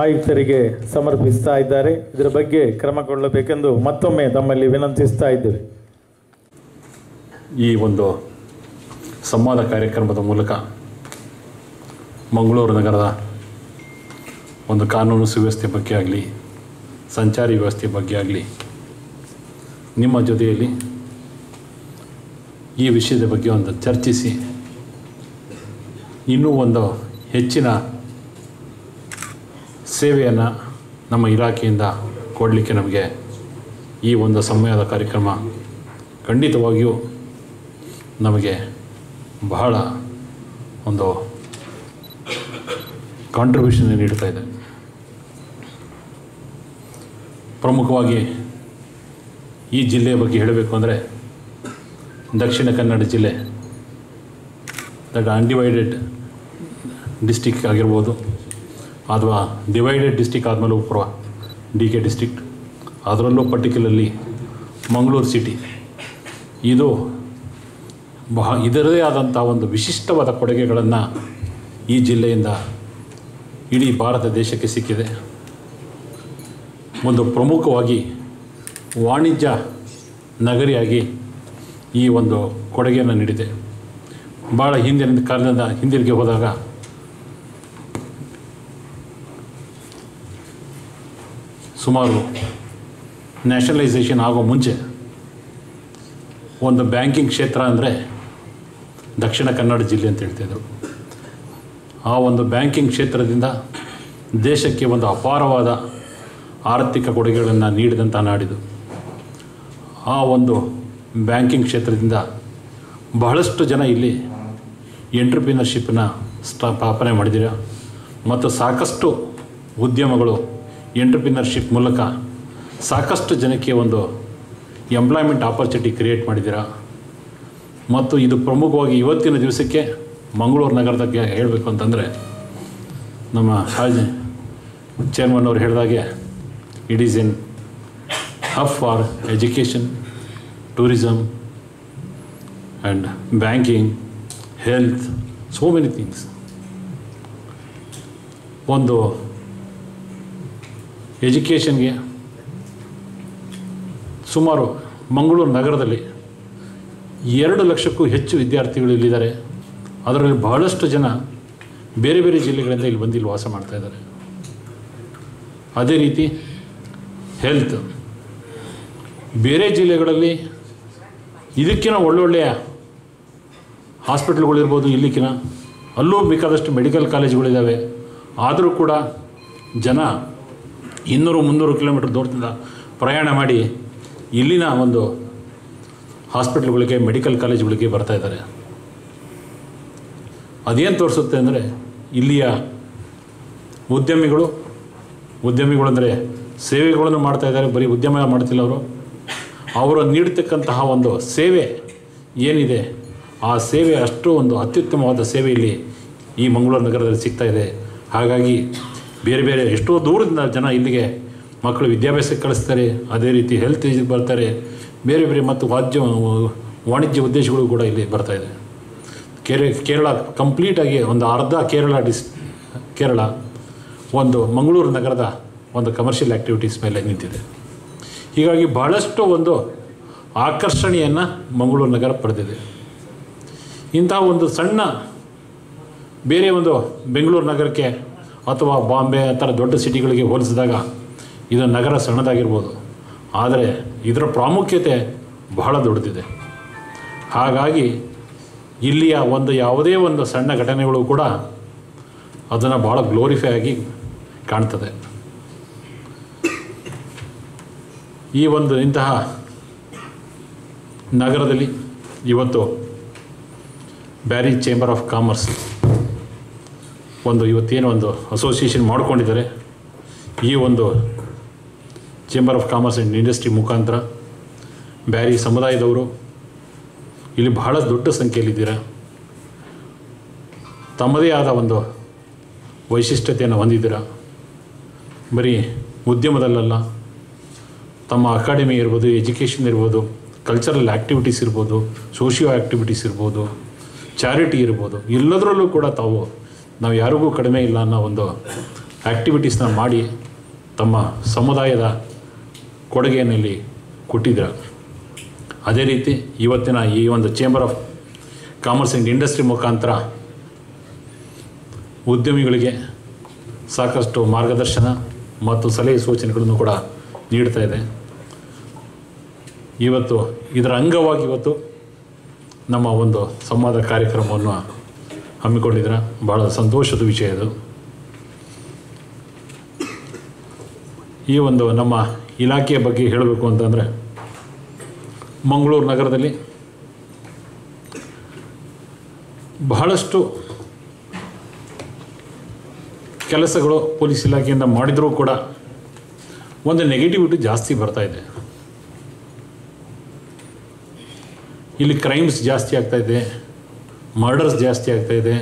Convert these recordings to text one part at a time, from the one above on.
ಆಯುಕ್ತರಿಗೆ ಸಮರ್ಪಿಸ್ತಾ ಇದ್ದಾರೆ. ಇದರ ಬಗ್ಗೆ ಕ್ರಮಗೊಳ್ಳಬೇಕೆಂದು ಮತ್ತೊಮ್ಮೆ ತಮ್ಮಲ್ಲಿ ವಿನಂತಿಸ್ತಾ ಇದ್ದೇವೆ. ಈ ಒಂದು ಸಂವಾದ ಕಾರ್ಯಕ್ರಮದ ಮೂಲಕ ಮಂಗಳೂರು ನಗರದ ಒಂದು ಕಾನೂನು ಸುವ್ಯವಸ್ಥೆ ಬಗ್ಗೆ ಆಗಲಿ, ಸಂಚಾರಿ ವ್ಯವಸ್ಥೆ ಬಗ್ಗೆ ಆಗಲಿ, ನಿಮ್ಮ ಜೊತೆಯಲ್ಲಿ ಈ ವಿಷಯದ ಬಗ್ಗೆ ಒಂದು ಚರ್ಚಿಸಿ ಇನ್ನೂ ಒಂದು ಹೆಚ್ಚಿನ ಸೇವೆಯನ್ನು ನಮ್ಮ ಇಲಾಖೆಯಿಂದ ಕೊಡಲಿಕ್ಕೆ ನಮಗೆ ಈ ಒಂದು ಸಂವಾದ ಕಾರ್ಯಕ್ರಮ ಖಂಡಿತವಾಗಿಯೂ ನಮಗೆ ಬಹಳ ಒಂದು ಕಾಂಟ್ರಿಬ್ಯೂಷನ್ ನೀಡ್ತಾ ಇದೆ. ಪ್ರಮುಖವಾಗಿ ಈ ಜಿಲ್ಲೆಯ ಬಗ್ಗೆ ಹೇಳಬೇಕು ಅಂದರೆ ದಕ್ಷಿಣ ಕನ್ನಡ ಜಿಲ್ಲೆ ದಟ್ ಅನ್ಡಿವೈಡೆಡ್ ಡಿಸ್ಟಿಕ್ ಆಗಿರ್ಬೋದು, ಅಥವಾ ಡಿವೈಡೆಡ್ ಡಿಸ್ಟಿಕ್ ಆದಮೇಲೂ ಪೂರ್ವ DK ಡಿಸ್ಟ್ರಿಕ್ಟ್, ಅದರಲ್ಲೂ ಪರ್ಟಿಕ್ಯುಲರ್ಲಿ ಮಂಗಳೂರು ಸಿಟಿ, ಇದು ಇದರದೇ ಆದಂಥ ಒಂದು ವಿಶಿಷ್ಟವಾದ ಕೊಡುಗೆಗಳನ್ನು ಈ ಜಿಲ್ಲೆಯಿಂದ ಇಡೀ ಭಾರತ ದೇಶಕ್ಕೆ ಸಿಕ್ಕಿದೆ. ಒಂದು ಪ್ರಮುಖವಾಗಿ ವಾಣಿಜ್ಯ ನಗರಿಯಾಗಿ ಈ ಒಂದು ಕೊಡುಗೆಯನ್ನು ನೀಡಿದೆ. ಭಾಳ ಹಿಂದಿನ ಕಾಲದಿಂದ ಹಿಂದಿರುಗಿ ಹೋದಾಗ ಸುಮಾರು ನ್ಯಾಷನಲೈಸೇಷನ್ ಆಗೋ ಮುಂಚೆ ಒಂದು ಬ್ಯಾಂಕಿಂಗ್ ಕ್ಷೇತ್ರ ಅಂದರೆ ದಕ್ಷಿಣ ಕನ್ನಡ ಜಿಲ್ಲೆ ಅಂತ ಹೇಳ್ತಿದ್ರು. ಆ ಒಂದು ಬ್ಯಾಂಕಿಂಗ್ ಕ್ಷೇತ್ರದಿಂದ ದೇಶಕ್ಕೆ ಒಂದು ಅಪಾರವಾದ ಆರ್ಥಿಕ ಕೊಡುಗೆಗಳನ್ನು ನೀಡಿದಂಥ ನಾಡಿದು. ಆ ಒಂದು ಬ್ಯಾಂಕಿಂಗ್ ಕ್ಷೇತ್ರದಿಂದ ಬಹಳಷ್ಟು ಜನ ಇಲ್ಲಿ ಎಂಟ್ರಪ್ರಿನರ್ಶಿಪ್ಪನ್ನು ಸ್ಥಾಪನೆ ಮಾಡಿದ್ದೀರ ಮತ್ತು ಸಾಕಷ್ಟು ಉದ್ಯಮಗಳು ಎಂಟ್ರಪ್ರಿನರ್ಶಿಪ್ ಮೂಲಕ ಸಾಕಷ್ಟು ಜನಕ್ಕೆ ಒಂದು ಎಂಪ್ಲಾಯ್ಮೆಂಟ್ ಆಪರ್ಚುನಿಟಿ ಕ್ರಿಯೇಟ್ ಮಾಡಿದ್ದೀರ. ಮತ್ತು ಇದು ಪ್ರಮುಖವಾಗಿ ಇವತ್ತಿನ ದಿವಸಕ್ಕೆ ಮಂಗಳೂರು ನಗರದ ಬಗ್ಗೆ ಹೇಳಬೇಕು ಅಂತಂದರೆ, ನಮ್ಮ ಚೇರ್ಮನ್ ಅವರು ಹೇಳಿದಾಗೆ it is in hub for education, tourism and banking, health, so many things. ಒಂದು ಎಜುಕೇಷನ್ಗೆ ಸುಮಾರು ಮಂಗಳೂರು ನಗರದಲ್ಲಿ 2 ಲಕ್ಷಕ್ಕೂ ಹೆಚ್ಚು ವಿದ್ಯಾರ್ಥಿಗಳು ಇಲ್ಲಿದ್ದಾರೆ. ಅದರಲ್ಲಿ ಬಹಳಷ್ಟು ಜನ ಬೇರೆ ಬೇರೆ ಜಿಲ್ಲೆಗಳಿಂದ ಇಲ್ಲಿ ಬಂದು ಇಲ್ಲಿ ವಾಸ ಮಾಡ್ತಾಯಿದ್ದಾರೆ. ಅದೇ ರೀತಿ ಹೆಲ್ತ್, ಬೇರೆ ಜಿಲ್ಲೆಗಳಲ್ಲಿ ಇದಕ್ಕಿಂತ ಒಳ್ಳೊಳ್ಳೆಯ ಹಾಸ್ಪಿಟ್ಲ್ಗಳಿರ್ಬೋದು, ಇಲ್ಲಿಕ್ಕಿನ ಅಲ್ಲೂ ಬೇಕಾದಷ್ಟು ಮೆಡಿಕಲ್ ಕಾಲೇಜುಗಳಿದ್ದಾವೆ. ಆದರೂ ಕೂಡ ಜನ 200-300 ಕಿಲೋಮೀಟರ್ ದೂರದಿಂದ ಪ್ರಯಾಣ ಮಾಡಿ ಇಲ್ಲಿನ ಒಂದು ಹಾಸ್ಪಿಟ್ಲ್ಗಳಿಗೆ, ಮೆಡಿಕಲ್ ಕಾಲೇಜುಗಳಿಗೆ ಬರ್ತಾಯಿದ್ದಾರೆ. ಅದೇನು ತೋರಿಸುತ್ತೆ ಅಂದರೆ ಇಲ್ಲಿಯ ಉದ್ಯಮಿಗಳು ಅಂದರೆ ಸೇವೆಗಳನ್ನು ಮಾಡ್ತಾಯಿದ್ದಾರೆ. ಬರೀ ಉದ್ಯಮ ಮಾಡ್ತಿಲ್ಲ ಅವರು ನೀಡ್ತಕ್ಕಂತಹ ಒಂದು ಸೇವೆ ಏನಿದೆ, ಆ ಸೇವೆ ಅಷ್ಟು ಒಂದು ಅತ್ಯುತ್ತಮವಾದ ಸೇವೆ ಇಲ್ಲಿ ಈ ಮಂಗಳೂರು ನಗರದಲ್ಲಿ ಸಿಗ್ತಾಯಿದೆ. ಹಾಗಾಗಿ ಬೇರೆ ಬೇರೆ ಎಷ್ಟೋ ದೂರದಿಂದ ಜನ ಇಲ್ಲಿಗೆ ಮಕ್ಕಳು ವಿದ್ಯಾಭ್ಯಾಸಕ್ಕೆ ಕಳಿಸ್ತಾರೆ. ಅದೇ ರೀತಿ ಹೆಲ್ತ್ ಬರ್ತಾರೆ. ಬೇರೆ ಬೇರೆ ಮತ್ತು ವಾಣಿಜ್ಯ ಉದ್ದೇಶಗಳು ಕೂಡ ಇಲ್ಲಿ ಬರ್ತಾಯಿದೆ. ಕೇರಳ ಕಂಪ್ಲೀಟಾಗಿ ಒಂದು ಅರ್ಧ ಕೇರಳ ಒಂದು ಮಂಗಳೂರು ನಗರದ ಒಂದು ಕಮರ್ಷಿಯಲ್ ಆ್ಯಕ್ಟಿವಿಟೀಸ್ ಮೇಲೆ ನಿಂತಿದೆ. ಹೀಗಾಗಿ ಬಹಳಷ್ಟು ಒಂದು ಆಕರ್ಷಣೆಯನ್ನು ಮಂಗಳೂರು ನಗರ ಪಡೆದಿದೆ. ಇಂಥ ಒಂದು ಸಣ್ಣ ಬೇರೆ ಒಂದು ಬೆಂಗಳೂರು ನಗರಕ್ಕೆ ಅಥವಾ ಬಾಂಬೆ ಆ ಥರ ದೊಡ್ಡ ಸಿಟಿಗಳಿಗೆ ಹೋಲಿಸಿದಾಗ ಇದು ನಗರ ಸಣ್ಣದಾಗಿರ್ಬೋದು, ಆದರೆ ಇದರ ಪ್ರಾಮುಖ್ಯತೆ ಬಹಳ ದೊಡ್ಡದಿದೆ. ಹಾಗಾಗಿ ಇಲ್ಲಿಯ ಒಂದು ಯಾವುದೇ ಒಂದು ಸಣ್ಣ ಘಟನೆಗಳು ಕೂಡ ಅದನ್ನು ಭಾಳ ಗ್ಲೋರಿಫೈ ಆಗಿ ಕಾಣ್ತದೆ. ಈ ಒಂದು ಇಂತಹ ನಗರದಲ್ಲಿ ಇವತ್ತು ಬ್ಯಾರಿ ಚೇಂಬರ್ ಆಫ್ ಕಾಮರ್ಸ್ ಇವತ್ತೇನು ಒಂದು ಅಸೋಸಿಯೇಷನ್ ಮಾಡಿಕೊಂಡಿದ್ದಾರೆ. ಈ ಒಂದು chamber of commerce and industry ಮುಖಾಂತರ ಬ್ಯಾರಿ ಸಮುದಾಯದವರು ಇಲ್ಲಿ ಬಹಳ ದೊಡ್ಡ ಸಂಖ್ಯೆಯಲ್ಲಿದ್ದೀರ. ತಮ್ಮದೇ ಆದ ಒಂದು ವೈಶಿಷ್ಟ್ಯತೆಯನ್ನು ಹೊಂದಿದ್ದೀರ. ಬರೀ ಉದ್ಯಮದಲ್ಲ, ತಮ್ಮ ಅಕಾಡೆಮಿ ಇರ್ಬೋದು, ಎಜುಕೇಷನ್ ಇರ್ಬೋದು, ಕಲ್ಚರಲ್ ಆ್ಯಕ್ಟಿವಿಟೀಸ್ ಇರ್ಬೋದು, ಸೋಷಿಯೋ ಆ್ಯಕ್ಟಿವಿಟೀಸ್ ಇರ್ಬೋದು, ಚಾರಿಟಿ ಇರ್ಬೋದು, ಎಲ್ಲದರಲ್ಲೂ ಕೂಡ ನಾವು ಯಾರಿಗೂ ಕಡಿಮೆ ಇಲ್ಲ ಅನ್ನೋ ಒಂದು ಆ್ಯಕ್ಟಿವಿಟೀಸ್ನ ಮಾಡಿ ತಮ್ಮ ಸಮುದಾಯದ ಕೊಡುಗೆಯನ್ನು ಇಲ್ಲಿ ಕೊಟ್ಟಿದ್ದಾರೆ. ಅದೇ ರೀತಿ ಇವತ್ತಿನ ಈ ಒಂದು chamber of commerce and industry ಮುಖಾಂತರ ಉದ್ಯಮಿಗಳಿಗೆ ಸಾಕಷ್ಟು ಮಾರ್ಗದರ್ಶನ ಮತ್ತು ಸಲಹೆ ಸೂಚನೆಗಳನ್ನು ಕೂಡ ನೀಡ್ತಾ ಇದೆ. ಇವತ್ತು ಇದರ ಅಂಗವಾಗಿ ಇವತ್ತು ನಮ್ಮ ಒಂದು ಸಂವಾದ ಕಾರ್ಯಕ್ರಮವನ್ನು ಹಮ್ಮಿಕೊಂಡಿದ್ದೀರ. ಭಾಳ ಸಂತೋಷದ ವಿಷಯ ಇದು. ಈ ಒಂದು ನಮ್ಮ ಇಲಾಖೆಯ ಬಗ್ಗೆ ಹೇಳಬೇಕು ಅಂತಂದರೆ, ಮಂಗಳೂರು ನಗರದಲ್ಲಿ ಬಹಳಷ್ಟು ಕೆಲಸಗಳು ಪೊಲೀಸ್ ಇಲಾಖೆಯಿಂದ ಮಾಡಿದರೂ ಕೂಡ ಒಂದು ನೆಗೆಟಿವಿಟಿ ಜಾಸ್ತಿ ಬರ್ತಾ ಇದೆ. ಇಲ್ಲಿ ಕ್ರೈಮ್ಸ್ ಜಾಸ್ತಿ ಆಗ್ತಾಯಿದೆ, ಮರ್ಡರ್ಸ್ ಜಾಸ್ತಿ ಆಗ್ತಾಯಿದೆ,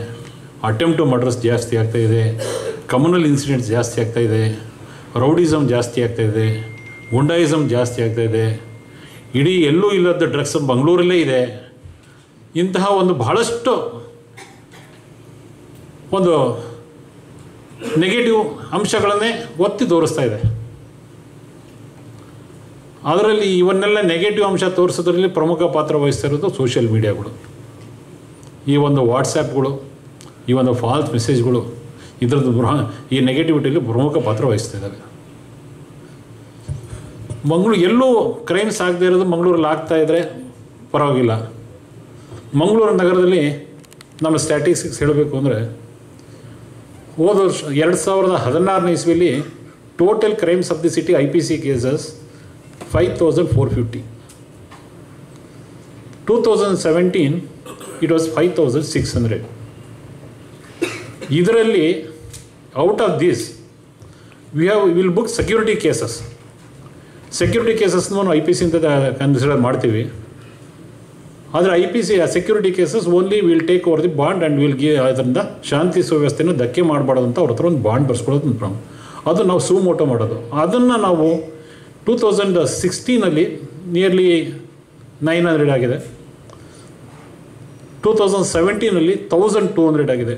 ಅಟೆಂಪ್ಟ್ ಟು ಮರ್ಡರ್ಸ್ ಜಾಸ್ತಿ ಆಗ್ತಾಯಿದೆ, ಕಮ್ಯುನಲ್ ಇನ್ಸಿಡೆಂಟ್ಸ್ ಜಾಸ್ತಿ ಆಗ್ತಾಯಿದೆ, ರೌಡಿಸಮ್ ಜಾಸ್ತಿ ಆಗ್ತಾಯಿದೆ, ಗುಂಡಾಯಿಸಮ್ ಜಾಸ್ತಿ ಆಗ್ತಾಯಿದೆ. ಇಡೀ ಎಲ್ಲೂ ಇಲ್ಲದ ಡ್ರಗ್ಸ್ ಬೆಂಗಳೂರಲ್ಲೇ ಇದೆ. ಇಂತಹ ಒಂದು ಬಹಳಷ್ಟು ಒಂದು ನೆಗೆಟಿವ್ ಅಂಶಗಳನ್ನೇ ಒತ್ತಿ ತೋರಿಸ್ತಾ ಇದೆ. ಅದರಲ್ಲಿ ಇವನ್ನೆಲ್ಲ ನೆಗೆಟಿವ್ ಅಂಶ ತೋರಿಸೋದ್ರಲ್ಲಿ ಪ್ರಮುಖ ಪಾತ್ರ ವಹಿಸ್ತಿರೋದು ಸೋಷಿಯಲ್ ಮೀಡಿಯಾಗಳು. ಈ ಒಂದು ವಾಟ್ಸಪ್ಗಳು, ಈ ಒಂದು ಫಾಲ್ಸ್ ಮೆಸೇಜ್ಗಳು ಇದರದ್ದು ಈ ನೆಗೆಟಿವಿಟಿಯಲ್ಲಿ ಪ್ರಮುಖ ಪಾತ್ರ ವಹಿಸ್ತಿದ್ದಾವೆ. ಮಂಗಳೂರು ಎಲ್ಲೂ ಕ್ರೈಮ್ಸ್ ಆಗದೆ ಇರೋದು ಮಂಗಳೂರಲ್ಲಿ ಆಗ್ತಾಯಿದ್ರೆ ಪರವಾಗಿಲ್ಲ. ಮಂಗಳೂರು ನಗರದಲ್ಲಿ ನಮ್ಮ ಸ್ಟ್ಯಾಟಿಸ್ಟಿಕ್ಸ್ ಹೇಳಬೇಕು ಅಂದರೆ, ಹೋದ ವರ್ಷ 2016ನೇ ಇಸ್ವಿಯಲ್ಲಿ total crimes of the city IPC cases 5450. 2017 it was 5600. ಇದರಲ್ಲಿ out of this will book security cases. Security ಕೇಸಸ್ನೂ IPC ಅಂತ ಕನ್ಸಿಡರ್ ಮಾಡ್ತೀವಿ. ಆದರೆ IPC security cases only will take over the bond and will give. ಅದರಿಂದ ಶಾಂತಿ ಸುವ್ಯವಸ್ಥೆಯನ್ನು ಧಕ್ಕೆ ಮಾಡಬಾರ್ದು ಅಂತ ಅವ್ರ ಹತ್ರ ಒಂದು ಬಾಂಡ್ ಬರ್ಸ್ಕೊಳ್ಳೋದು ಒಂದು ಅದು ನಾವು ಸುಮೋಟೋ ಮಾಡೋದು. ಅದನ್ನು ನಾವು 2016 ನಿಯರ್ಲಿ 900 ಆಗಿದೆ. 2017 1200 ಆಗಿದೆ.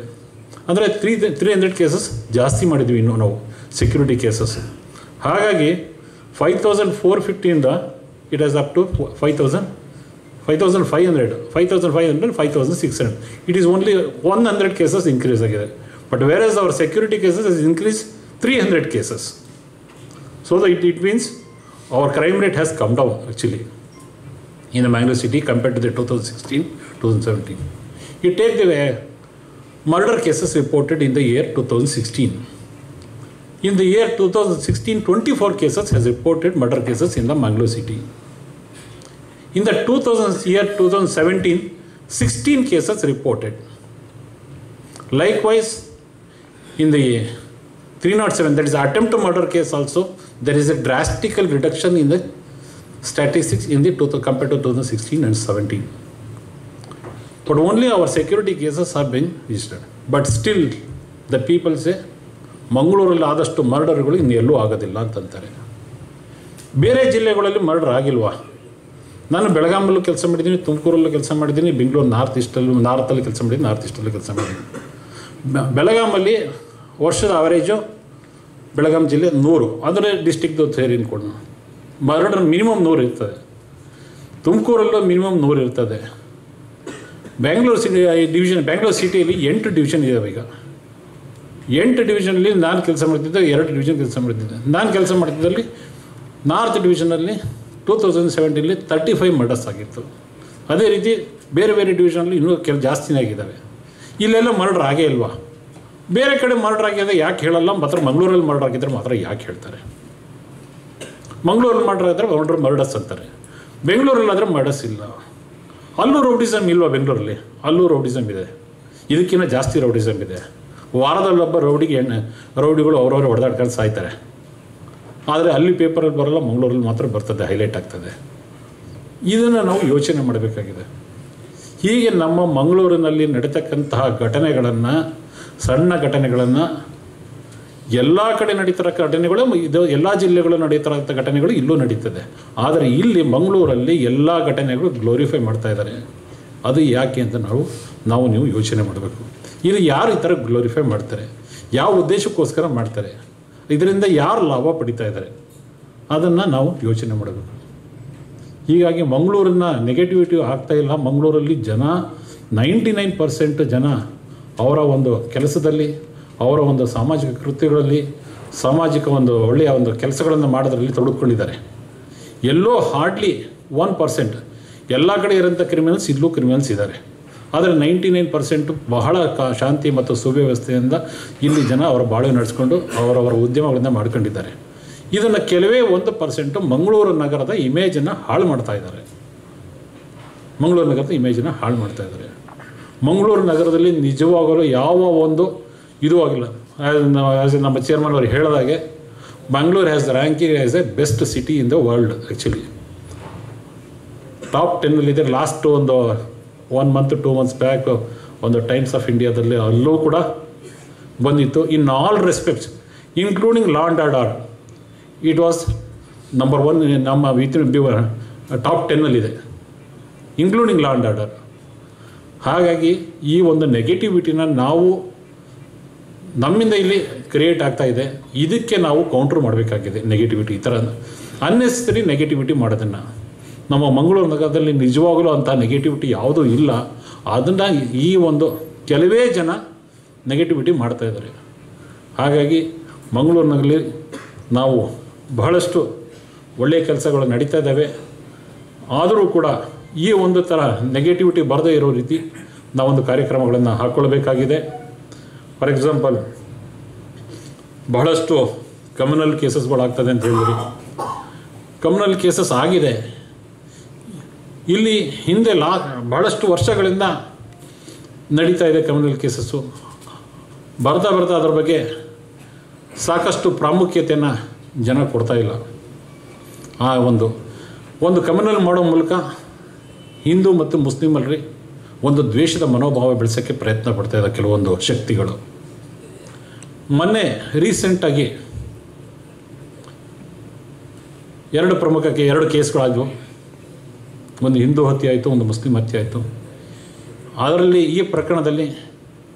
ಅಂದರೆ 300 ಕೇಸಸ್ ಜಾಸ್ತಿ ಮಾಡಿದ್ವಿ ಇನ್ನು ನಾವು ಸೆಕ್ಯೂರಿಟಿ ಕೇಸಸ್. ಹಾಗಾಗಿ 5450 it as up to 5500, 5600. It is only 100 cases increase ಆಗಿದೆ. But where as our security cases is increase 300 cases. So that it means our crime rate has come down actually in the Mangalore city compared to the 2016-2017. You take the murder cases reported in the year 2016. In the year 2016, 24 cases has reported murder cases in the Mangalore city. In the year 2017, 16 cases reported. Likewise, in the 307, that is attempt to murder case also, there is a drastical reduction in the statistics in the compared to 2016 and 17. But only our security cases have been registered. But still, the people say, ಮಂಗಳೂರಲ್ಲಿ ಆದಷ್ಟು ಮರ್ಡರ್ಗಳು ಇನ್ನೆಲ್ಲೂ ಆಗೋದಿಲ್ಲ ಅಂತಂತಾರೆ. ಬೇರೆ ಜಿಲ್ಲೆಗಳಲ್ಲಿ murder ಆಗಿಲ್ವಾ? ನಾನು ಬೆಳಗಾಮಲ್ಲೂ ಕೆಲಸ ಮಾಡಿದ್ದೀನಿ, ತುಮಕೂರಲ್ಲೂ ಕೆಲಸ ಮಾಡಿದ್ದೀನಿ, ಬೆಂಗಳೂರು ನಾರ್ತಲ್ಲಿ ಕೆಲಸ ಮಾಡಿದ್ದೀನಿ, ನಾರ್ತ್ ಈಸ್ಟಲ್ಲೂ ಕೆಲಸ ಮಾಡಿದ್ದೀನಿ. ಬೆಳಗಾಮಲ್ಲಿ ವರ್ಷದ ಅವರೇಜು ಬೆಳಗಾಂ ಜಿಲ್ಲೆ 100, ಅಂದರೆ ಡಿಸ್ಟಿಕ್ದು ಸೇರಿನ್ಕೊಂಡು ಮರ್ಡರ್ ಮಿನಿಮಮ್ 100 ಇರ್ತದೆ. ತುಮಕೂರಲ್ಲೂ ಮಿನಿಮಮ್ 100 ಇರ್ತದೆ. ಬೆಂಗಳೂರು ಸಿಟಿಯಲ್ಲಿ 8 ಡಿವಿಷನ್ ಇದ್ದಾವೆ. ಈಗ 8 ಡಿವಿಷನಲ್ಲಿ ನಾನು ಕೆಲಸ ಮಾಡ್ತಿದ್ದೆ, 2 ಡಿವಿಷನ್ ಕೆಲಸ ಮಾಡ್ತಿದ್ದೆ. ನಾನು ಕೆಲಸ ಮಾಡ್ತಿದ್ದಲ್ಲಿ ನಾರ್ತ್ ಡಿವಿಷನಲ್ಲಿ 2017 35 ಮರ್ಡರ್ಸ್ ಆಗಿತ್ತು. ಅದೇ ರೀತಿ ಬೇರೆ ಬೇರೆ ಡಿವಿಷನಲ್ಲಿ ಇನ್ನೂ ಜಾಸ್ತಿನೇ ಆಗಿದ್ದಾವೆ. ಇಲ್ಲೆಲ್ಲ ಮರ್ಡರ್ ಆಗೇ ಇಲ್ವಾ? ಬೇರೆ ಕಡೆ ಮರ್ಡರ್ ಆಗಿದೆ ಯಾಕೆ ಹೇಳಲ್ಲ, ಮಾತ್ರ ಮಂಗಳೂರಲ್ಲಿ ಮರ್ಡರ್ ಆಗಿದ್ದರೆ ಮಾತ್ರ ಯಾಕೆ ಹೇಳ್ತಾರೆ? ಮಂಗಳೂರಲ್ಲಿ ಮರ್ಡರ್ ಆಗಿದ್ರೆ ಮರ್ಡರ್ಸ್ ಅಂತಾರೆ, ಬೆಂಗಳೂರಲ್ಲಾದರೆ ಮರ್ಡರ್ಸ್ ಇಲ್ಲ. ಅಲ್ಲೂ ರೌಡಿಸಮ್ ಇಲ್ವಾ? ಬೆಂಗಳೂರಲ್ಲಿ ಅಲ್ಲೂ ರೌಡಿಸಮ್ ಇದೆ, ಇದಕ್ಕಿಂತ ಜಾಸ್ತಿ ರೌಡಿಸಮ್ ಇದೆ. ವಾರದಲ್ಲೊಬ್ಬ ರೌಡಿಗಳು ಅವ್ರವ್ರು ಹೊಡೆದಾಡ್ಕೊಂಡು ಸಾಯ್ತಾರೆ. ಆದರೆ ಅಲ್ಲಿ ಪೇಪರಲ್ಲಿ ಬರೋಲ್ಲ, ಮಂಗಳೂರಲ್ಲಿ ಮಾತ್ರ ಬರ್ತದೆ, ಹೈಲೈಟ್ ಆಗ್ತದೆ. ಇದನ್ನು ನಾವು ಯೋಚನೆ ಮಾಡಬೇಕಾಗಿದೆ. ಹೀಗೆ ನಮ್ಮ ಮಂಗಳೂರಿನಲ್ಲಿ ನಡೀತಕ್ಕಂತಹ ಘಟನೆಗಳನ್ನು, ಸಣ್ಣ ಘಟನೆಗಳನ್ನು, ಎಲ್ಲ ಕಡೆ ನಡೀತಿರೋ ಘಟನೆಗಳು, ಇದು ಎಲ್ಲ ಜಿಲ್ಲೆಗಳು ನಡೀತಿರೋಂಥ ಘಟನೆಗಳು ಇಲ್ಲೂ ನಡೀತದೆ. ಆದರೆ ಇಲ್ಲಿ ಮಂಗಳೂರಲ್ಲಿ ಎಲ್ಲ ಘಟನೆಗಳು ಗ್ಲೋರಿಫೈ ಮಾಡ್ತಾ ಇದ್ದಾರೆ. ಅದು ಯಾಕೆ ಅಂತ ನಾವು ನೀವು ಯೋಚನೆ ಮಾಡಬೇಕು. ಇದು ಯಾರು ಈ ಥರ ಗ್ಲೋರಿಫೈ ಮಾಡ್ತಾರೆ? ಯಾವ ಉದ್ದೇಶಕ್ಕೋಸ್ಕರ ಮಾಡ್ತಾರೆ, ಇದರಿಂದ ಯಾರು ಲಾಭ ಪಡಿತಾ ಇದ್ದಾರೆ, ಅದನ್ನು ನಾವು ಯೋಚನೆ ಮಾಡಬೇಕು. ಹೀಗಾಗಿ ಮಂಗಳೂರನ್ನ ನೆಗೆಟಿವಿಟಿ ಆಗ್ತಾಯಿಲ್ಲ. ಮಂಗಳೂರಲ್ಲಿ ಜನ 99% ಜನ ಅವರ ಒಂದು ಕೆಲಸದಲ್ಲಿ, ಅವರ ಒಂದು ಸಾಮಾಜಿಕ ಕೃತ್ಯಗಳಲ್ಲಿ, ಸಾಮಾಜಿಕ ಒಂದು ಒಳ್ಳೆಯ ಒಂದು ಕೆಲಸಗಳನ್ನು ಮಾಡೋದ್ರಲ್ಲಿ ತೊಡಗಿಕೊಂಡಿದ್ದಾರೆ. ಎಲ್ಲೋ ಹಾರ್ಡ್ಲಿ 1% ಎಲ್ಲ ಕಡೆ ಇರೋಂಥ ಕ್ರಿಮಿನಲ್ಸ್ ಇಲ್ಲೂ ಕ್ರಿಮಿನಲ್ಸ್ ಇದ್ದಾರೆ. ಆದರೆ 99% ಬಹಳ ಶಾಂತಿ ಮತ್ತು ಸುವ್ಯವಸ್ಥೆಯಿಂದ ಇಲ್ಲಿ ಜನ ಅವರ ಬಾಳ್ವೆ ನಡೆಸ್ಕೊಂಡು ಅವರವರ ಉದ್ಯಮಗಳನ್ನು ಮಾಡ್ಕೊಂಡಿದ್ದಾರೆ. ಇದನ್ನು ಕೆಲವೇ 1% ಮಂಗಳೂರು ನಗರದ ಇಮೇಜನ್ನು ಹಾಳು ಮಾಡ್ತಾ ಇದ್ದಾರೆ. ಮಂಗಳೂರು ನಗರದ ಇಮೇಜನ್ನು ಹಾಳು ಮಾಡ್ತಾ ಇದ್ದಾರೆ. ಮಂಗಳೂರು ನಗರದಲ್ಲಿ ನಿಜವಾಗಲೂ ಯಾವ ಒಂದು ಇದು ಆಗಿಲ್ಲ. ನಮ್ಮ ಚೇರ್ಮನ್ ಅವರು ಹೇಳಿದಾಗೆ Bangalore has ranking as A best city in the world. Actually top 10 last ಒಂದು 1 month 2 months ಬ್ಯಾಕ್ ಒಂದು ಟೈಮ್ಸ್ ಆಫ್ ಇಂಡಿಯಾದಲ್ಲಿ ಅಲ್ಲೂ ಕೂಡ ಬಂದಿತ್ತು. In all respects including law and order it was number 1 ನಮ್ಮ top 10 including law and order. ಹಾಗಾಗಿ ಈ ಒಂದು ನೆಗೆಟಿವಿಟಿನ ನಾವು ನಮ್ಮಿಂದ ಇಲ್ಲಿ ಕ್ರಿಯೇಟ್ ಆಗ್ತಾ ಇದೆ. ಇದಕ್ಕೆ ನಾವು ಕೌಂಟ್ರ್ ಮಾಡಬೇಕಾಗಿದೆ. ನೆಗೆಟಿವಿಟಿ ಈ ಥರ ಅನ್ನೆಸರಿ ನೆಗೆಟಿವಿಟಿ ಮಾಡೋದನ್ನು ನಮ್ಮ ಮಂಗಳೂರು ನಗರದಲ್ಲಿ ನಿಜವಾಗಲೂ ಅಂಥ ನೆಗೆಟಿವಿಟಿ ಯಾವುದೂ ಇಲ್ಲ. ಅದನ್ನು ಈ ಒಂದು ಕೆಲವೇ ಜನ ನೆಗೆಟಿವಿಟಿ ಮಾಡ್ತಾಯಿದ್ದಾರೆ. ಹಾಗಾಗಿ ಮಂಗಳೂರು ನಗರಲ್ಲಿ ನಾವು ಬಹಳಷ್ಟು ಒಳ್ಳೆಯ ಕೆಲಸಗಳು ನಡೀತಾ ಇದ್ದಾವೆ. ಆದರೂ ಕೂಡ ಈ ಒಂದು ಥರ ನೆಗೆಟಿವಿಟಿ ಬರದೇ ಇರೋ ರೀತಿ ನಾವೊಂದು ಕಾರ್ಯಕ್ರಮಗಳನ್ನು ಹಾಕ್ಕೊಳ್ಬೇಕಾಗಿದೆ. ಫಾರ್ ಎಕ್ಸಾಂಪಲ್ ಬಹಳಷ್ಟು ಕಮ್ಯುನಲ್ ಕೇಸಸ್ಗಳಾಗ್ತದೆ ಅಂತ ಹೇಳಿದ್ರಿ. ಕಮ್ಯುನಲ್ ಕೇಸಸ್ ಆಗಿದೆ. ಇಲ್ಲಿ ಹಿಂದೆ ಬಹಳಷ್ಟು ವರ್ಷಗಳಿಂದ ನಡೀತಾ ಇದೆ ಕಮ್ಯುನಲ್ ಕೇಸಸ್ಸು. ಬರ್ತಾ ಅದರ ಬಗ್ಗೆ ಸಾಕಷ್ಟು ಪ್ರಾಮುಖ್ಯತೆಯನ್ನು ಜನ ಕೊಡ್ತಾ ಇಲ್ಲ. ಆ ಒಂದು ಕಮ್ಯುನಲ್ ಮಾಡೋ ಮೂಲಕ ಹಿಂದೂ ಮತ್ತು ಮುಸ್ಲಿಮರಲ್ಲಿ ಒಂದು ದ್ವೇಷದ ಮನೋಭಾವ ಬೆಳೆಸೋಕ್ಕೆ ಪ್ರಯತ್ನ ಪಡ್ತಾ ಇದ್ದಾರೆ ಕೆಲವೊಂದು ಶಕ್ತಿಗಳು. ಮೊನ್ನೆ ರೀಸೆಂಟಾಗಿ 2 ಕೇಸ್ಗಳಾದವು. ಒಂದು ಹಿಂದೂ ಹತ್ಯೆ ಆಯಿತು, ಒಂದು ಮುಸ್ಲಿಂ ಹತ್ಯೆ ಆಯಿತು. ಅದರಲ್ಲಿ ಈ ಪ್ರಕರಣದಲ್ಲಿ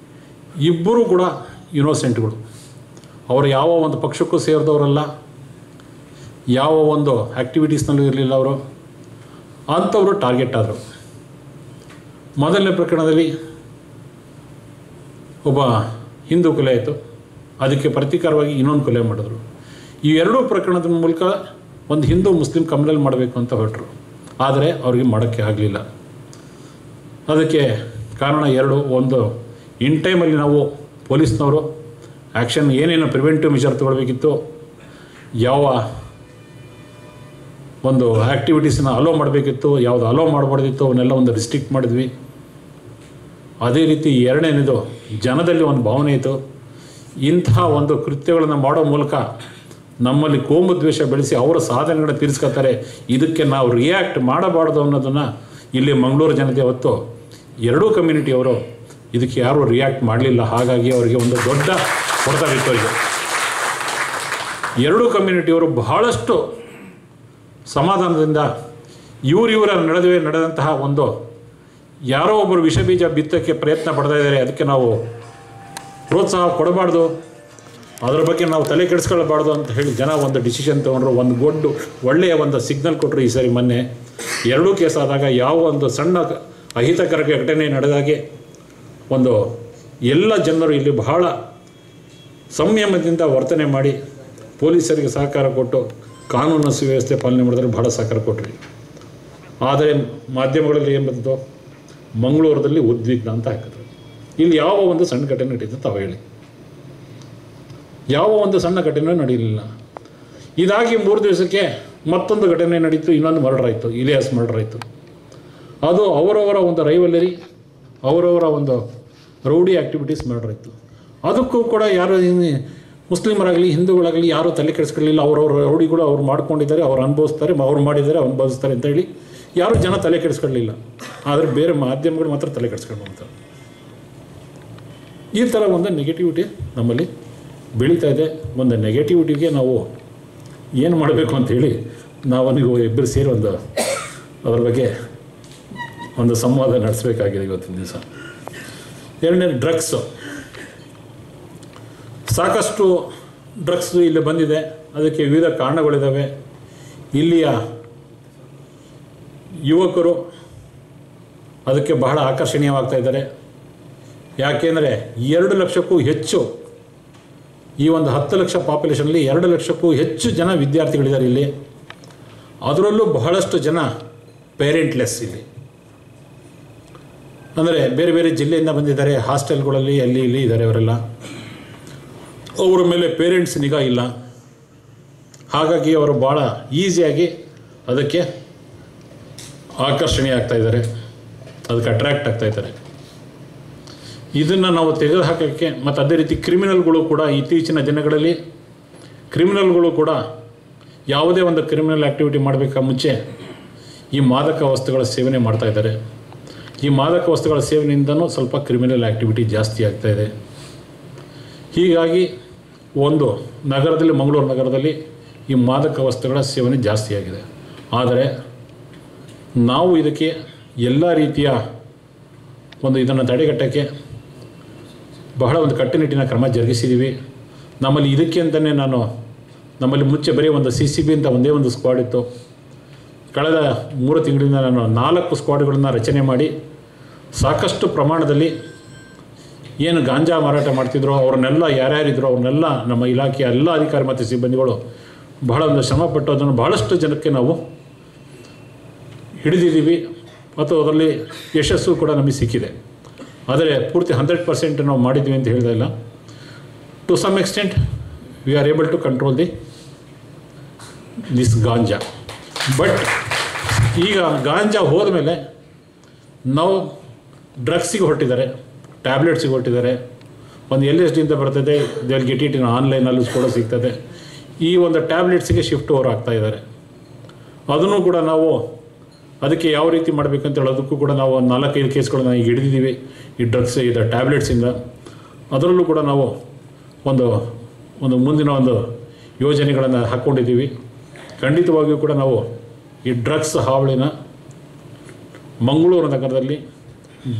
ಇಬ್ಬರೂ ಕೂಡ ಇನ್ನೋಸೆಂಟ್ಗಳು. ಅವರು ಯಾವ ಒಂದು ಪಕ್ಷಕ್ಕೂ ಸೇರಿದವರಲ್ಲ, ಯಾವ ಒಂದು ಆ್ಯಕ್ಟಿವಿಟೀಸ್ನಲ್ಲೂ ಇರಲಿಲ್ಲ. ಅವರು ಅಂಥವರು ಟಾರ್ಗೆಟ್ ಆದರು. ಮೊದಲನೇ ಪ್ರಕರಣದಲ್ಲಿ ಒಬ್ಬ ಹಿಂದೂ ಕೊಲೆ ಆಯಿತು, ಅದಕ್ಕೆ ಪ್ರತೀಕಾರವಾಗಿ ಇನ್ನೊಂದು ಕೊಲೆ ಮಾಡಿದ್ರು. ಈ 2 ಪ್ರಕರಣದ ಮೂಲಕ ಒಂದು ಹಿಂದೂ ಮುಸ್ಲಿಂ ಕಮ್ಯುನಲ್ ಮಾಡಬೇಕು ಅಂತ ಹೊರಟರು. ಆದರೆ ಅವ್ರಿಗೆ ಮಾಡೋಕ್ಕೆ ಆಗಲಿಲ್ಲ. ಅದಕ್ಕೆ ಕಾರಣ 2. ಒಂದು ಇನ್ ಟೈಮಲ್ಲಿ ನಾವು ಪೊಲೀಸ್ನವರು ಆ್ಯಕ್ಷನ್ ಏನೇನು ಪ್ರಿವೆಂಟಿವ್ ಮೆಷರ್ ತೊಗೊಳ್ಬೇಕಿತ್ತು, ಯಾವ ಒಂದು ಆ್ಯಕ್ಟಿವಿಟೀಸನ್ನ ಅಲೋ ಮಾಡಬೇಕಿತ್ತು, ಯಾವುದು ಅಲೋ ಮಾಡಬಾರ್ದಿತ್ತು, ಅವನ್ನೆಲ್ಲ ಒಂದು ರಿಸ್ಟ್ರಿಕ್ಟ್ ಮಾಡಿದ್ವಿ. ಅದೇ ರೀತಿ 2ನೇದು ಜನದಲ್ಲಿ ಒಂದು ಭಾವನೆ ಇತ್ತು, ಇಂತಹ ಒಂದು ಕೃತ್ಯಗಳನ್ನು ಮಾಡೋ ಮೂಲಕ ನಮ್ಮಲ್ಲಿ ಕೋಮು ದ್ವೇಷ ಬೆಳೆಸಿ ಅವರ ಸಾಧನೆಗಳನ್ನ ತೀರಿಸ್ಕೊತಾರೆ, ಇದಕ್ಕೆ ನಾವು ರಿಯಾಕ್ಟ್ ಮಾಡಬಾರ್ದು ಅನ್ನೋದನ್ನು ಇಲ್ಲಿ ಮಂಗಳೂರು ಜನತೆ ಹೊತ್ತು 2 ಕಮ್ಯುನಿಟಿಯವರು ಇದಕ್ಕೆ ಯಾರೂ ರಿಯಾಕ್ಟ್ ಮಾಡಲಿಲ್ಲ. ಹಾಗಾಗಿ ಅವರಿಗೆ ಒಂದು ದೊಡ್ಡ ಹೊಡೆತ ಬಿತ್ತು. ಅವರಿಗೆ 2 ಕಮ್ಯುನಿಟಿಯವರು ಬಹಳಷ್ಟು ಸಮಾಧಾನದಿಂದ ಇವರ ನಡೆದಂತಹ ಒಂದು ಯಾರೋ ಒಬ್ಬರು ವಿಷ ಬೀಜ ಬಿತ್ತಕ್ಕೆ ಪ್ರಯತ್ನ ಪಡ್ತಾ ಇದ್ದಾರೆ, ಅದಕ್ಕೆ ನಾವು ಪ್ರೋತ್ಸಾಹ ಕೊಡಬಾರ್ದು, ಅದರ ಬಗ್ಗೆ ನಾವು ತಲೆ ಕೆಡಿಸ್ಕೊಳ್ಬಾರ್ದು ಅಂತ ಹೇಳಿ ಜನ ಒಂದು ಡಿಸಿಷನ್ ತೊಗೊಂಡ್ರು. ಒಂದು ಒಳ್ಳೆಯ ಒಂದು ಸಿಗ್ನಲ್ ಕೊಟ್ಟರು. ಈ ಸರಿ ಮೊನ್ನೆ 2 ಕೇಸ್ ಆದಾಗ ಯಾವ ಒಂದು ಸಣ್ಣ ಅಹಿತಕರ ಘಟನೆ ನಡೆದಾಗೆ ಒಂದು ಎಲ್ಲ ಜನರು ಇಲ್ಲಿ ಬಹಳ ಸಂಯಮದಿಂದ ವರ್ತನೆ ಮಾಡಿ ಪೊಲೀಸರಿಗೆ ಸಹಕಾರ ಕೊಟ್ಟು ಕಾನೂನು ಸುವ್ಯವಸ್ಥೆ ಪಾಲನೆ ಮಾಡಿದ್ರೆ ಬಹಳ ಸಹಕಾರ ಕೊಟ್ಟರು. ಆದರೆ ಮಾಧ್ಯಮಗಳಲ್ಲಿ ಏನು ಬಂತು, ಮಂಗಳೂರದಲ್ಲಿ ಉದ್ವಿಗ್ನ ಅಂತ ಹಾಕಿದ್ರು. ಇಲ್ಲಿ ಯಾವ ಒಂದು ಸಣ್ಣ ಘಟನೆ ನಡೀತು ತಾವು ಹೇಳಿ? ಯಾವ ಒಂದು ಸಣ್ಣ ಘಟನೆ ನಡೀಲಿಲ್ಲ. ಇದಾಗಿ 3 ದಿವಸಕ್ಕೆ ಮತ್ತೊಂದು ಘಟನೆ ನಡೀತು, ಇನ್ನೊಂದು ಮರ್ಡರ್ ಆಯಿತು, ಇಲಿಯಾಸ್ ಮರ್ಡರ್ ಆಯಿತು. ಅದು ಅವರವರ ಒಂದು ರೈವಲರಿ, ಅವರವರ ಒಂದು ರೌಡಿ ಆ್ಯಕ್ಟಿವಿಟೀಸ್ ಮರ್ಡರ್ ಆಯಿತು. ಅದಕ್ಕೂ ಕೂಡ ಯಾರು ಮುಸ್ಲಿಮರಾಗಲಿ ಹಿಂದೂಗಳಾಗಲಿ ಯಾರೂ ತಲೆ ಕೆಡಿಸ್ಕೊಳ್ಳಿಲ್ಲ. ಅವರವ್ರ ರೌಡಿಗಳು ಅವ್ರು ಮಾಡ್ಕೊಂಡಿದ್ದಾರೆ, ಅವ್ರು ಅನುಭವಿಸ್ತಾರೆ, ಅವ್ರು ಮಾಡಿದ್ದಾರೆ, ಅನುಭವಿಸ್ತಾರೆ ಅಂತ ಹೇಳಿ ಯಾರೂ ಜನ ತಲೆ ಕೆಡಿಸ್ಕೊಳ್ಳಿಲ್ಲ. ಆದರೆ ಬೇರೆ ಮಾಧ್ಯಮಗಳು ಮಾತ್ರ ತಲೆ ಕೆಡಿಸ್ಕೊಂಡು ಈ ಥರ ಒಂದು ನೆಗೆಟಿವಿಟಿ ನಮ್ಮಲ್ಲಿ ಬೆಳೀತಾ ಇದೆ. ಒಂದು ನೆಗೆಟಿವಿಟಿಗೆ ನಾವು ಏನು ಮಾಡಬೇಕು ಅಂಥೇಳಿ ನಾವು ನೀವು ಇಬ್ಬರು ಸೇರಿ ಅದರ ಬಗ್ಗೆ ಒಂದು ಸಂವಾದ ನಡೆಸಬೇಕಾಗಿದೆ ಇವತ್ತಿನ ದಿವಸ. 2ನೇ ಡ್ರಗ್ಸು. ಸಾಕಷ್ಟು ಡ್ರಗ್ಸ್ ಇಲ್ಲಿ ಬಂದಿದೆ. ಅದಕ್ಕೆ ವಿವಿಧ ಕಾರಣಗಳಿದ್ದಾವೆ. ಇಲ್ಲಿಯ ಯುವಕರು ಅದಕ್ಕೆ ಬಹಳ ಆಕರ್ಷಣೀಯವಾಗ್ತಾ ಇದ್ದಾರೆ. ಯಾಕೆಂದರೆ 2 ಲಕ್ಷಕ್ಕೂ ಹೆಚ್ಚು, ಈ ಒಂದು 10 ಲಕ್ಷ ಪಾಪ್ಯುಲೇಷನಲ್ಲಿ 2 ಲಕ್ಷಕ್ಕೂ ಹೆಚ್ಚು ಜನ ವಿದ್ಯಾರ್ಥಿಗಳಿದ್ದಾರೆ ಇಲ್ಲಿ. ಅದರಲ್ಲೂ ಬಹಳಷ್ಟು ಜನ ಪೇರೆಂಟ್ಲೆಸ್ ಇಲ್ಲಿ, ಅಂದರೆ ಬೇರೆ ಬೇರೆ ಜಿಲ್ಲೆಯಿಂದ ಬಂದಿದ್ದಾರೆ. ಹಾಸ್ಟೆಲ್ಗಳಲ್ಲಿ ಅಲ್ಲಿ ಇಲ್ಲಿ ಇದ್ದಾರೆ ಅವರೆಲ್ಲ. ಅವರ ಮೇಲೆ ಪೇರೆಂಟ್ಸ್ ನಿಗಾ ಇಲ್ಲ. ಹಾಗಾಗಿ ಅವರು ಭಾಳ ಈಸಿಯಾಗಿ ಅದಕ್ಕೆ ಆಕರ್ಷಣೀಯ ಆಗ್ತಾ ಇದ್ದಾರೆ, ಅದಕ್ಕೆ ಅಟ್ರ್ಯಾಕ್ಟ್ ಆಗ್ತಾ ಇದ್ದಾರೆ. ಇದನ್ನು ನಾವು ತೆಗೆದುಹಾಕೋಕ್ಕೆ ಮತ್ತು ಅದೇ ರೀತಿ ಕ್ರಿಮಿನಲ್ಗಳು ಕೂಡ ಇತ್ತೀಚಿನ ದಿನಗಳಲ್ಲಿ ಕ್ರಿಮಿನಲ್ಗಳು ಕೂಡ ಯಾವುದೇ ಒಂದು ಕ್ರಿಮಿನಲ್ ಆ್ಯಕ್ಟಿವಿಟಿ ಮಾಡಬೇಕಾ ಮುಂಚೆ ಈ ಮಾದಕ ವಸ್ತುಗಳ ಸೇವನೆ ಮಾಡ್ತಾ ಇದ್ದಾರೆ. ಈ ಮಾದಕ ವಸ್ತುಗಳ ಸೇವನೆಯಿಂದನೂ ಸ್ವಲ್ಪ ಕ್ರಿಮಿನಲ್ ಆ್ಯಕ್ಟಿವಿಟಿ ಜಾಸ್ತಿ ಆಗ್ತಾ ಇದೆ. ಹೀಗಾಗಿ ಒಂದು ನಗರದಲ್ಲಿ, ಮಂಗಳೂರು ನಗರದಲ್ಲಿ ಈ ಮಾದಕ ವಸ್ತುಗಳ ಸೇವನೆ ಜಾಸ್ತಿ ಆಗಿದೆ. ಆದರೆ ನಾವು ಇದಕ್ಕೆ ಎಲ್ಲ ರೀತಿಯ ಒಂದು ಇದನ್ನು ತಡೆಗಟ್ಟೋಕ್ಕೆ ಬಹಳ ಒಂದು ಕಟ್ಟುನಿಟ್ಟಿನ ಕ್ರಮ ಜರುಗಿಸಿದ್ದೀವಿ. ನಮ್ಮಲ್ಲಿ ಇದಕ್ಕೆ ಅಂತಲೇ ನಮ್ಮಲ್ಲಿ ಮುಂಚೆ ಬರೀ ಒಂದು CCB ಅಂತ ಒಂದೇ ಒಂದು ಸ್ಕ್ವಾಡ್ ಇತ್ತು. ಕಳೆದ 3 ತಿಂಗಳಿಂದ ನಾನು 4 ಸ್ಕ್ವಾಡ್ಗಳನ್ನು ರಚನೆ ಮಾಡಿ ಸಾಕಷ್ಟು ಪ್ರಮಾಣದಲ್ಲಿ ಏನು ಗಾಂಜಾ ಮಾರಾಟ ಮಾಡ್ತಿದ್ರು ಅವ್ರನ್ನೆಲ್ಲ ಯಾರ್ಯಾರಿದ್ರು ಅವ್ರನ್ನೆಲ್ಲ ನಮ್ಮ ಇಲಾಖೆಯ ಎಲ್ಲ ಅಧಿಕಾರಿ ಮತ್ತು ಸಿಬ್ಬಂದಿಗಳು ಬಹಳ ಒಂದು ಶ್ರಮಪಟ್ಟು ಅದನ್ನು ಭಾಳಷ್ಟು ಜನಕ್ಕೆ ನಾವು ಹಿಡಿದಿದ್ದೀವಿ ಮತ್ತು ಅದರಲ್ಲಿ ಯಶಸ್ಸು ಕೂಡ ನಮಗೆ ಸಿಕ್ಕಿದೆ. ಆದರೆ ಪೂರ್ತಿ 100% ನಾವು ಮಾಡಿದ್ವಿ ಅಂತ ಹೇಳ್ತಾ ಇಲ್ಲ. To some extent we are able to control this ganja. But ಈಗ ಗಾಂಜಾ ಹೋದ ಮೇಲೆ ನಾವು ಡ್ರಗ್ಸಿಗೆ ಹೊರಟಿದ್ದಾರೆ, ಟ್ಯಾಬ್ಲೆಟ್ಸಿಗೆ ಹೊರಟಿದ್ದಾರೆ. ಒಂದು LSD ಅಂತ ಬರ್ತದೆ, they will get it in ಆನ್ಲೈನಲ್ಲೂ ಕೂಡ ಸಿಗ್ತದೆ. ಈ ಒಂದು ಟ್ಯಾಬ್ಲೆಟ್ಸಿಗೆ ಶಿಫ್ಟ್ ಓವರ್ ಆಗ್ತಾ ಇದ್ದಾರೆ. ಅದನ್ನು ಕೂಡ ನಾವು ಅದಕ್ಕೆ ಯಾವ ರೀತಿ ಮಾಡಬೇಕಂತ ಹೇಳೋದಕ್ಕೂ ಕೂಡ ನಾವು 4-5 ಕೇಸ್ಗಳನ್ನ ಈಗ ಹಿಡಿದಿದ್ದೀವಿ ಈ ಡ್ರಗ್ಸ್ ಇದು ಟ್ಯಾಬ್ಲೆಟ್ಸಿಂದ. ಅದರಲ್ಲೂ ಕೂಡ ನಾವು ಒಂದು ಮುಂದಿನ ಒಂದು ಯೋಜನೆಗಳನ್ನು ಹಾಕ್ಕೊಂಡಿದ್ದೀವಿ. ಖಂಡಿತವಾಗಿಯೂ ಕೂಡ ನಾವು ಈ ಡ್ರಗ್ಸ್ ಹಾವಳಿನ ಮಂಗಳೂರು ನಗರದಲ್ಲಿ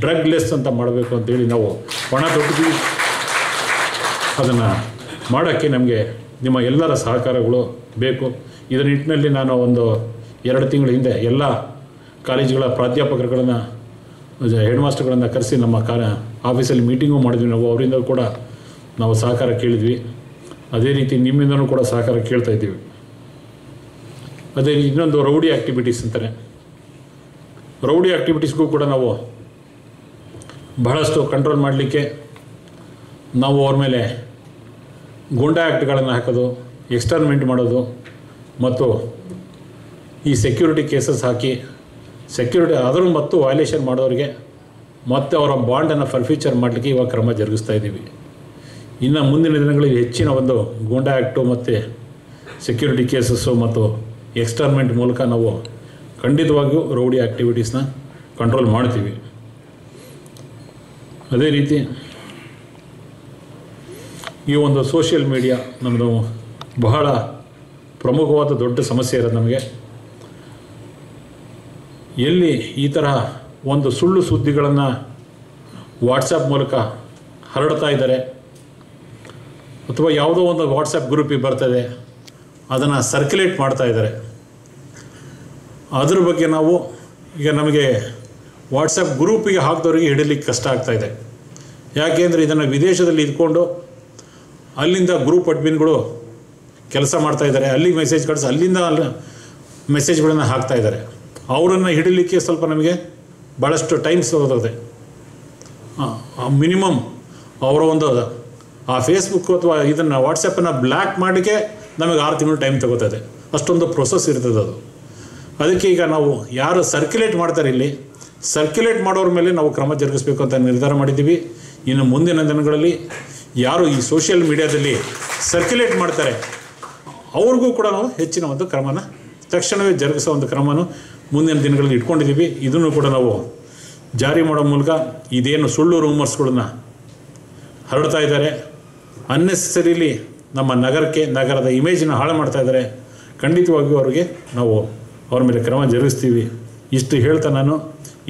ಡ್ರಗ್ಲೆಸ್ ಅಂತ ಮಾಡಬೇಕು ಅಂತೇಳಿ ನಾವು ಪಣ ತೊಟ್ಟಿದ್ದೀವಿ. ಅದನ್ನು ಮಾಡೋಕ್ಕೆ ನಮಗೆ ನಿಮ್ಮ ಎಲ್ಲರ ಸಹಕಾರಗಳು ಬೇಕು. ಇದರ ನಿಟ್ಟಿನಲ್ಲಿ ನಾನು 2 ತಿಂಗಳ ಹಿಂದೆ ಎಲ್ಲ ಕಾಲೇಜುಗಳ ಪ್ರಾಧ್ಯಾಪಕರುಗಳನ್ನು, ಹೆಡ್ ಮಾಸ್ಟರ್ಗಳನ್ನು ಕರೆಸಿ ನಮ್ಮ ಆಫೀಸಲ್ಲಿ ಮೀಟಿಂಗು ಮಾಡಿದ್ವಿ. ನಾವು ಅವರಿಂದ ಕೂಡ ನಾವು ಸಹಕಾರ ಕೇಳಿದ್ವಿ. ಅದೇ ರೀತಿ ನಿಮ್ಮಿಂದನೂ ಕೂಡ ಸಹಕಾರ ಕೇಳ್ತಾ ಇದ್ದೀವಿ. ಅದೇ ಇನ್ನೊಂದು ರೌಡಿ ಆ್ಯಕ್ಟಿವಿಟೀಸ್ ಅಂತಾರೆ. ರೌಡಿ ಆ್ಯಕ್ಟಿವಿಟೀಸ್ಗೂ ಕೂಡ ನಾವು ಬಹಳಷ್ಟು ಕಂಟ್ರೋಲ್ ಮಾಡಲಿಕ್ಕೆ ನಾವು ಅವ್ರ ಮೇಲೆ ಗೂಂಡಾ ಆ್ಯಕ್ಟ್ಗಳನ್ನು ಹಾಕೋದು, ಎಕ್ಸ್ಟರ್ಮೆಂಟ್ ಮಾಡೋದು ಮತ್ತು ಈ ಸೆಕ್ಯೂರಿಟಿ ಕೇಸಸ್ ಹಾಕಿ ಅದನ್ನು ಮತ್ತು ವೈಲೇಷನ್ ಮಾಡೋರಿಗೆ ಮತ್ತು ಅವರ ಬಾಂಡನ್ನು ಫರ್ಫೀಚರ್ ಮಾಡಲಿಕ್ಕೆ ಇವಾಗ ಕ್ರಮ ಜರುಗಿಸ್ತಾ ಇದ್ದೀವಿ. ಇನ್ನು ಮುಂದಿನ ದಿನಗಳಲ್ಲಿ ಹೆಚ್ಚಿನ ಒಂದು ಗೂಂಡಾ ಆ್ಯಕ್ಟು ಮತ್ತು ಸೆಕ್ಯೂರಿಟಿ ಕೇಸಸ್ಸು ಮತ್ತು ಎಕ್ಸ್ಟರ್ಮೆಂಟ್ ಮೂಲಕ ನಾವು ಖಂಡಿತವಾಗಿಯೂ ರೌಡಿ ಆ್ಯಕ್ಟಿವಿಟೀಸ್ನ ಕಂಟ್ರೋಲ್ ಮಾಡ್ತೀವಿ. ಅದೇ ರೀತಿ ಈ ಒಂದು ಸೋಷಿಯಲ್ ಮೀಡಿಯಾ ನಮ್ಮದು ಬಹಳ ಪ್ರಮುಖವಾದ ದೊಡ್ಡ ಸಮಸ್ಯೆ ಇರೋದು ನಮಗೆ. ಎಲ್ಲಿ ಈ ತರಹ ಒಂದು ಸುಳ್ಳು ಸುದ್ದಿಗಳನ್ನು ವಾಟ್ಸಪ್ ಮೂಲಕ ಹರಡ್ತಾ ಇದ್ದಾರೆ ಅಥವಾ ಯಾವುದೋ ಒಂದು ವಾಟ್ಸಪ್ ಗ್ರೂಪಿಗೆ ಬರ್ತದೆ, ಅದನ್ನು ಸರ್ಕ್ಯುಲೇಟ್ ಮಾಡ್ತಾ ಇದ್ದಾರೆ. ಅದ್ರ ಬಗ್ಗೆ ನಾವು ಈಗ ನಮಗೆ ವಾಟ್ಸಪ್ ಗ್ರೂಪಿಗೆ ಹಾಕಿದವರಿಗೆ ಹಿಡಲಿಕ್ಕೆ ಕಷ್ಟ ಆಗ್ತಾಯಿದೆ. ಯಾಕೆಂದರೆ ಇದನ್ನು ವಿದೇಶದಲ್ಲಿ ಇದ್ಕೊಂಡು ಅಲ್ಲಿಂದ ಗ್ರೂಪ್ ಅಡ್ಮಿನ್ಗಳು ಕೆಲಸ ಮಾಡ್ತಾಯಿದ್ದಾರೆ, ಅಲ್ಲಿಗೆ ಮೆಸೇಜ್ ಕಳಿಸಿ ಅಲ್ಲಿಂದ ಮೆಸೇಜ್ಗಳನ್ನು ಹಾಕ್ತಾ ಇದ್ದಾರೆ. ಅವರನ್ನು ಹಿಡಲಿಕ್ಕೆ ಸ್ವಲ್ಪ ನಮಗೆ ಭಾಳಷ್ಟು ಟೈಮ್ಸ್ ಹೋಗುತ್ತೆ. ಮಿನಿಮಮ್ ಅವರ ಒಂದು ಆ ಫೇಸ್ಬುಕ್ ಅಥವಾ ಇದನ್ನು ವಾಟ್ಸಪ್ಪನ್ನು ಬ್ಲ್ಯಾಕ್ ಮಾಡಲಿಕ್ಕೆ ನಮಗೆ 6 ತಿಂಗಳು ಟೈಮ್ ತಗೋತದೆ. ಅಷ್ಟೊಂದು ಪ್ರೊಸೆಸ್ ಇರ್ತದೆ ಅದು. ಅದಕ್ಕೆ ಈಗ ನಾವು ಯಾರು ಸರ್ಕ್ಯುಲೇಟ್ ಮಾಡ್ತಾರೆ ಇಲ್ಲಿ ಸರ್ಕ್ಯುಲೇಟ್ ಮಾಡೋರ ಮೇಲೆ ನಾವು ಕ್ರಮ ಜರುಗಿಸಬೇಕು ಅಂತ ನಿರ್ಧಾರ ಮಾಡಿದ್ದೀವಿ. ಇನ್ನು ಮುಂದಿನ ದಿನಗಳಲ್ಲಿ ಯಾರು ಈ ಸೋಷಿಯಲ್ ಮೀಡಿಯಾದಲ್ಲಿ ಸರ್ಕ್ಯುಲೇಟ್ ಮಾಡ್ತಾರೆ ಅವ್ರಿಗೂ ಕೂಡ ನಾವು ಹೆಚ್ಚಿನ ಒಂದು ಕ್ರಮನ ತಕ್ಷಣವೇ ಜರುಗಿಸೋ ಒಂದು ಕ್ರಮನ ಮುಂದಿನ ದಿನಗಳಲ್ಲಿ ಇಟ್ಕೊಂಡಿದ್ದೀವಿ. ಇದನ್ನು ಕೂಡ ನಾವು ಜಾರಿ ಮಾಡೋ ಮೂಲಕ ಇದೇನು ಸುಳ್ಳು ರೂಮರ್ಸ್ಗಳನ್ನ ಹರಡ್ತಾ ಇದ್ದಾರೆ, ಅನ್ನೆಸರಿಲಿ ನಮ್ಮ ನಗರದ ಇಮೇಜನ್ನ ಹಾಳು ಮಾಡ್ತಾ ಇದ್ದಾರೆ, ಖಂಡಿತವಾಗಿಯೂ ಅವರಿಗೆ ನಾವು ಅವ್ರ ಮೇಲೆ ಕ್ರಮ ಜರುಗಿಸ್ತೀವಿ. ಇಷ್ಟು ಹೇಳ್ತಾ ನಾನು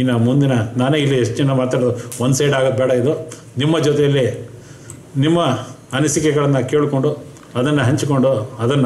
ಇನ್ನು ಮುಂದಿನ ನಾನೇ ಇಲ್ಲಿ ಎಷ್ಟು ಜನ ಮಾತಾಡೋದು ಒಂದು ಸೈಡ್ ಆಗೋದು ಬೇಡ. ಇದು ನಿಮ್ಮ ಜೊತೆಯಲ್ಲಿ ನಿಮ್ಮ ಅನಿಸಿಕೆಗಳನ್ನು ಕೇಳಿಕೊಂಡು ಅದನ್ನು ಹಂಚಿಕೊಂಡು ಅದನ್ನು